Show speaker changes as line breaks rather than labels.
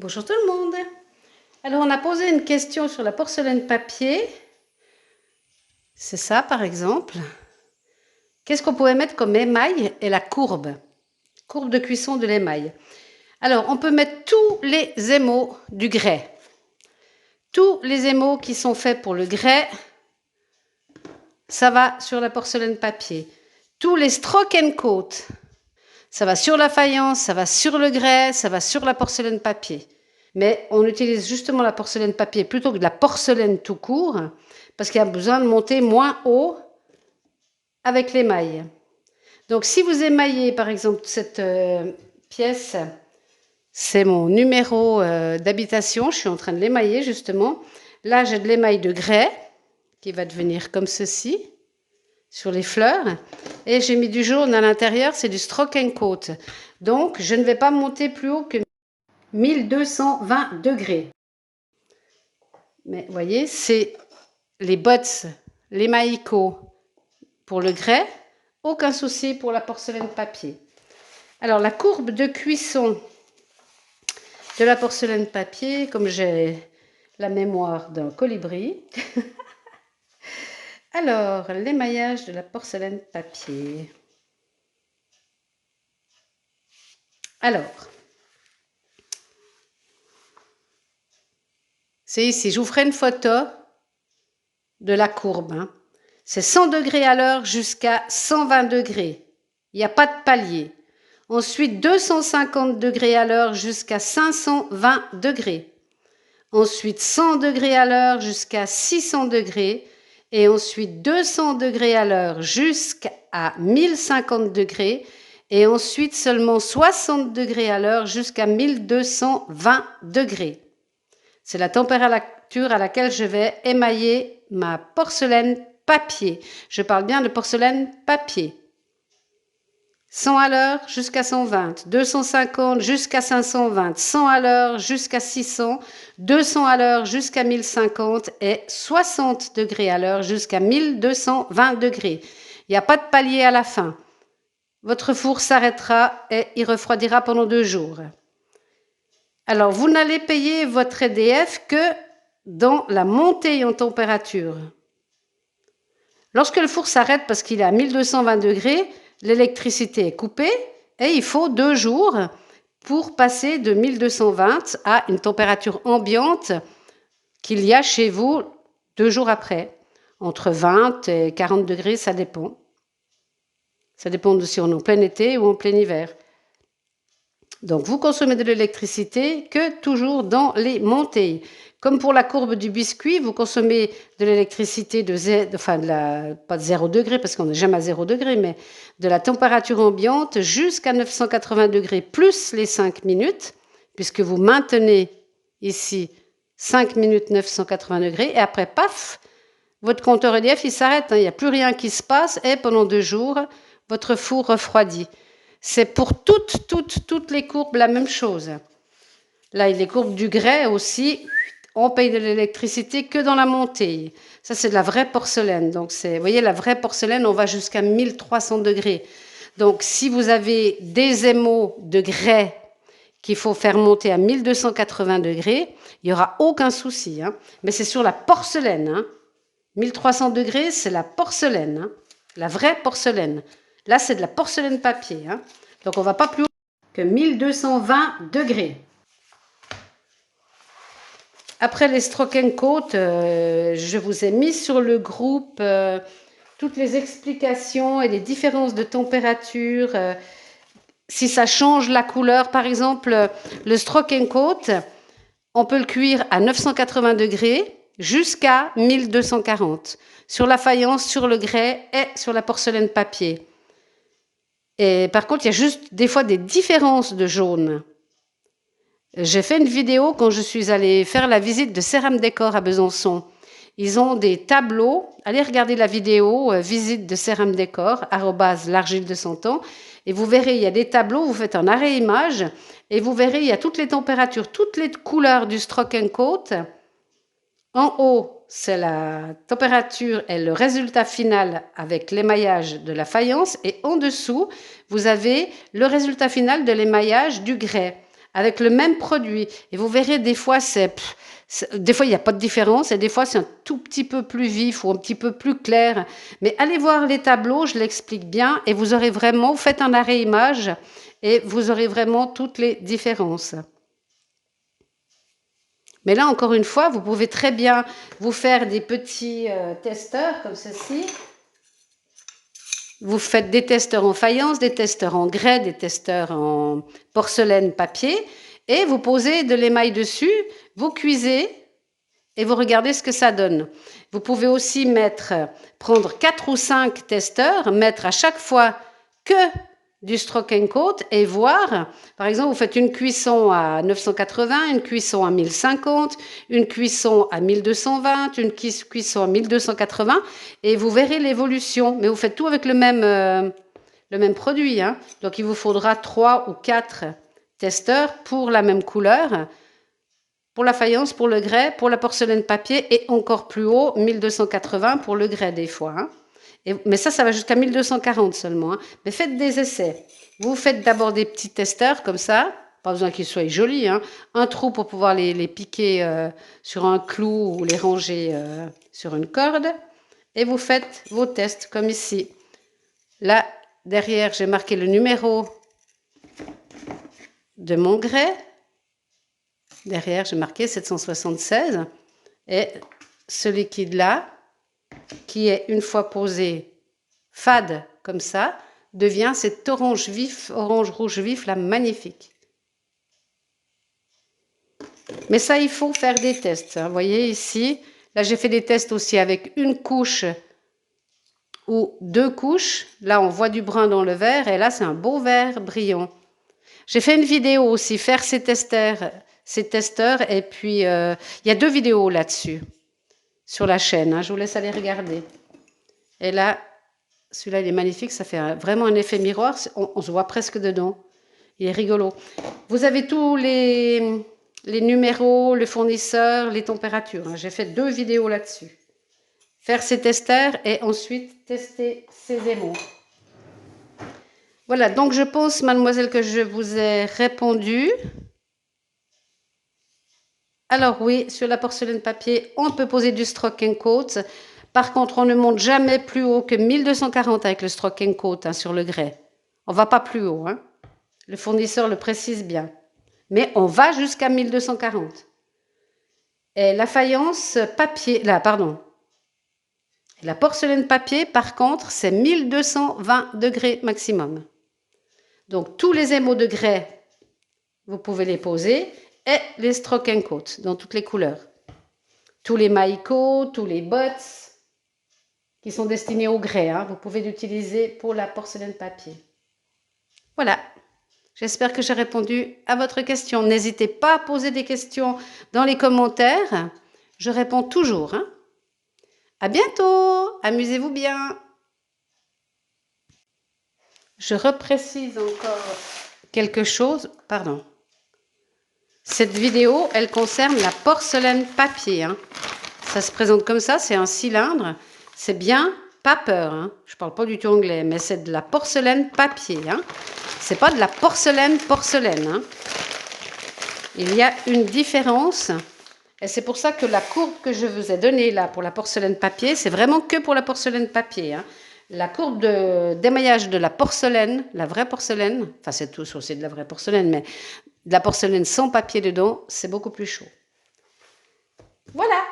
Bonjour tout le monde. Alors on a posé une question sur la porcelaine papier. C'est ça par exemple. Qu'est-ce qu'on pouvait mettre comme émail et la courbe? Courbe de cuisson de l'émail. Alors on peut mettre tous les émaux du grès. Tous les émaux qui sont faits pour le grès, ça va sur la porcelaine papier. Tous les stroke and coat, ça va sur la faïence, ça va sur le grès, ça va sur la porcelaine papier. Mais on utilise justement la porcelaine papier plutôt que de la porcelaine tout court, parce qu'il y a besoin de monter moins haut avec l'émail. Donc si vous émaillez par exemple cette pièce, c'est mon numéro d'habitation, je suis en train de l'émailler justement. Là j'ai de l'émail de grès qui va devenir comme ceci sur les fleurs, et j'ai mis du jaune à l'intérieur, c'est du stroke and coat. Donc je ne vais pas monter plus haut que 1220 degrés. Mais vous voyez, c'est les bottes, les maïcots pour le grès, aucun souci pour la porcelaine papier. Alors la courbe de cuisson de la porcelaine papier, comme j'ai la mémoire d'un colibri. Alors, l'émaillage de la porcelaine papier. Alors, c'est ici, je vous ferai une photo de la courbe. Hein. C'est 100 degrés à l'heure jusqu'à 120 degrés. Il n'y a pas de palier. Ensuite, 250 degrés à l'heure jusqu'à 520 degrés. Ensuite, 100 degrés à l'heure jusqu'à 600 degrés. Et ensuite, 200 degrés à l'heure jusqu'à 1050 degrés. Et ensuite, seulement 60 degrés à l'heure jusqu'à 1220 degrés. C'est la température à laquelle je vais émailler ma porcelaine papier. Je parle bien de porcelaine papier. 100 à l'heure jusqu'à 120, 250 jusqu'à 520, 100 à l'heure jusqu'à 600, 200 à l'heure jusqu'à 1050 et 60 degrés à l'heure jusqu'à 1220 degrés. Il n'y a pas de palier à la fin. Votre four s'arrêtera et il refroidira pendant 2 jours. Alors, vous n'allez payer votre EDF que dans la montée en température. Lorsque le four s'arrête parce qu'il est à 1220 degrés, l'électricité est coupée et il faut 2 jours pour passer de 1220 à une température ambiante qu'il y a chez vous 2 jours après. Entre 20 et 40 degrés, ça dépend. Ça dépend de si on est en plein été ou en plein hiver. Donc, vous consommez de l'électricité que toujours dans les montées. Comme pour la courbe du biscuit, vous consommez de l'électricité pas de 0 degré, parce qu'on n'est jamais à 0 degré, mais de la température ambiante jusqu'à 980 degrés, plus les 5 minutes, puisque vous maintenez ici 5 minutes 980 degrés, et après, paf, votre compteur EDF, il s'arrête, hein, il n'y a plus rien qui se passe, et pendant 2 jours, votre four refroidit. C'est pour toutes les courbes la même chose. Là, les courbes du grès aussi, on paye de l'électricité que dans la montée. Ça, c'est de la vraie porcelaine. Donc, vous voyez, la vraie porcelaine, on va jusqu'à 1300 degrés. Donc, si vous avez des émaux de grès qu'il faut faire monter à 1280 degrés, il n'y aura aucun souci. Hein. Mais c'est sur la porcelaine. Hein. 1300 degrés, c'est la porcelaine. Hein. La vraie porcelaine. Là, c'est de la porcelaine papier. Hein. Donc, on ne va pas plus haut que 1220 degrés. Après les stroke and coat, je vous ai mis sur le groupe toutes les explications et les différences de température. Si ça change la couleur, par exemple, le stroke and coat, on peut le cuire à 980 degrés jusqu'à 1240. Sur la faïence, sur le grès et sur la porcelaine papier. Et par contre, il y a juste des fois des différences de jaune. J'ai fait une vidéo quand je suis allée faire la visite de Céram Décor à Besançon. Ils ont des tableaux. Allez regarder la vidéo visite de Céram Décor, @l'argile de 100 ans. Et vous verrez, il y a des tableaux, vous faites un arrêt image et vous verrez, il y a toutes les températures, toutes les couleurs du stroke and coat. En haut, c'est la température et le résultat final avec l'émaillage de la faïence. Et en dessous, vous avez le résultat final de l'émaillage du grès. avec le même produit. Et vous verrez, des fois, des fois, il n'y a pas de différence et des fois, c'est un tout petit peu plus vif ou un petit peu plus clair. Mais allez voir les tableaux, je l'explique bien et vous aurez vraiment, vous faites un arrêt image et vous aurez vraiment toutes les différences. Mais là, encore une fois, vous pouvez très bien vous faire des petits testeurs comme ceci. Vous faites des testeurs en faïence, des testeurs en grès, des testeurs en porcelaine papier et vous posez de l'émail dessus, vous cuisez et vous regardez ce que ça donne. Vous pouvez aussi prendre 4 ou 5 testeurs, mettre à chaque fois que du stroke and coat et voir, par exemple, vous faites une cuisson à 980, une cuisson à 1050, une cuisson à 1220, une cuisson à 1280 et vous verrez l'évolution. Mais vous faites tout avec le même produit, hein. Donc, il vous faudra 3 ou 4 testeurs pour la même couleur, pour la faïence, pour le grès, pour la porcelaine papier et encore plus haut, 1280 pour le grès des fois, hein. Mais ça va jusqu'à 1240 seulement, hein. Mais faites des essais. Vous faites d'abord des petits testeurs comme ça, pas besoin qu'ils soient jolis, hein. Un trou pour pouvoir les piquer sur un clou ou les ranger sur une corde. Et vous faites vos tests comme ici. Là, derrière, j'ai marqué le numéro de mon grès. Derrière, j'ai marqué 776. Et ce liquide-là, qui est une fois posé fade comme ça, devient cet orange vif, orange rouge vif là, magnifique. Mais ça, il faut faire des tests, hein. Vous voyez ici, là j'ai fait des tests aussi avec une couche ou 2 couches. Là, on voit du brun dans le verre et là, c'est un beau vert brillant. J'ai fait une vidéo aussi, faire ces testeurs et puis il y a 2 vidéos là-dessus sur la chaîne, hein. Je vous laisse aller regarder. Et là, celui-là, il est magnifique, ça fait vraiment un effet miroir, on se voit presque dedans. Il est rigolo. Vous avez tous les numéros, le fournisseur, les températures, hein. J'ai fait 2 vidéos là-dessus. Faire ces testeurs et ensuite tester ces émaux. Voilà, donc je pense, mademoiselle, que je vous ai répondu. Alors oui, sur la porcelaine papier, on peut poser du stroke and coat. Par contre, on ne monte jamais plus haut que 1240 avec le stroke and coat, hein, sur le grès. On ne va pas plus haut, hein. Le fournisseur le précise bien. Mais on va jusqu'à 1240. Et la faïence papier, la porcelaine papier, par contre, c'est 1220 degrés maximum. Donc, tous les émaux de grès, vous pouvez les poser. Et les stroke and coat, dans toutes les couleurs. Tous les maïcots, tous les bottes, qui sont destinés au grès, hein, vous pouvez l'utiliser pour la porcelaine papier. Voilà. J'espère que j'ai répondu à votre question. N'hésitez pas à poser des questions dans les commentaires. Je réponds toujours, hein. À bientôt. Amusez-vous bien. Je reprécise encore quelque chose. Pardon. Cette vidéo, elle concerne la porcelaine papier, hein. Ça se présente comme ça, c'est un cylindre. C'est bien, pas peur, hein. Je ne parle pas du tout anglais, mais c'est de la porcelaine papier, hein. C'est pas de la porcelaine, hein. Il y a une différence. Et c'est pour ça que la courbe que je vous ai donnée là pour la porcelaine papier, c'est vraiment que pour la porcelaine papier, hein. La courbe d'émaillage de la porcelaine, la vraie porcelaine, enfin c'est tout aussi de la vraie porcelaine, mais de la porcelaine sans papier dedans, c'est beaucoup plus chaud. Voilà!